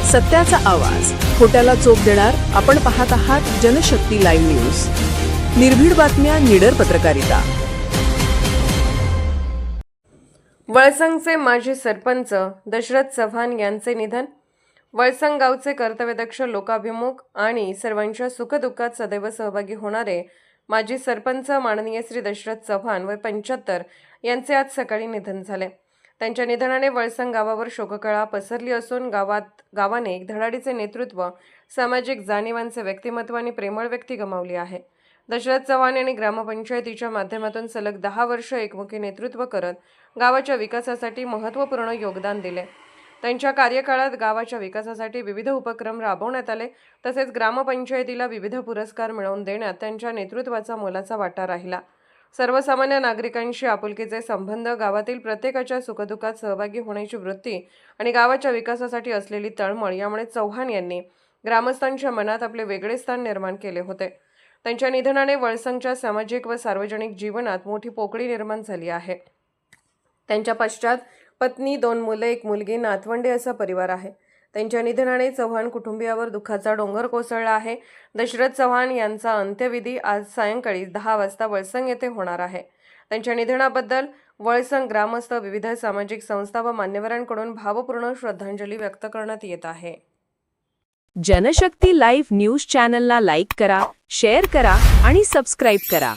सत्याचा आवाज, खोट्याला चोप देणार. आपण पाहत आहात जनशक्ती लाईव्ह न्यूज. निर्भीड बातम्या, निडर पत्रकारिता. वळसंगचे माजी सरपंच दशरथ चव्हाण यांचे निधन. वळसंग गावचे कर्तव्यदक्ष, लोकाभिमुख आणि सर्वांच्या सुखदुःखात सदैव सहभागी होणारे माजी सरपंच माननीय श्री दशरथ चव्हाण वय 75 यांचे आज सकाळी निधन झाले. त्यांच्या निधनाने वळसंग गावावर शोककळा पसरली असून गावाने एक धडाडीचे नेतृत्व, सामाजिक जाणीवांचे व्यक्तिमत्व आणि प्रेमळ व्यक्ती गमावली आहे. दशरथ चव्हाण यांनी ग्रामपंचायतीच्या माध्यमातून सलग 10 वर्ष एकमुखी नेतृत्व करत गावाच्या विकासासाठी महत्त्वपूर्ण योगदान दिले. त्यांच्या कार्यकाळात गावाच्या विकासासाठी विविध उपक्रम राबवण्यात आले. तसेच ग्रामपंचायतीला विविध पुरस्कार मिळवून देण्यात त्यांच्या नेतृत्वाचा मोलाचा वाटा राहिला. सर्वसामान्य नागरिकांशी आपुलकीचे संबंध, गावातील प्रत्येकाच्या सुखदुःखात सहभागी होण्याची वृत्ती आणि गावाच्या विकासासाठी असलेली तळमळ यामुळे चव्हाण यांनी ग्रामस्थांच्या मनात आपले वेगळे स्थान निर्माण केले होते. त्यांच्या निधनाने वळसंगच्या सामाजिक व सार्वजनिक जीवनात मोठी पोकळी निर्माण झाली आहे. त्यांच्या पश्चात पत्नी, 2 मुले, 1 मुलगी, नातवंडे असा परिवार आहे. त्यांच्या निधनाने चव्हाण कुटुंबियावर दुःखाचा डोंगर कोसळला आहे. दशरथ चव्हाण यांचा अंत्यविधी आज सायंकाळी 10 वाजता वळसंग येथे होणार आहे. त्यांच्या निधनाबद्दल वळसंग ग्रामस्थ, विविध सामाजिक संस्था व मान्यवरांकडून भावपूर्ण श्रद्धांजली व्यक्त करण्यात येत आहे. जनशक्ती लाईव्ह न्यूज चॅनलला लाईक करा, शेअर करा आणि सबस्क्राईब करा.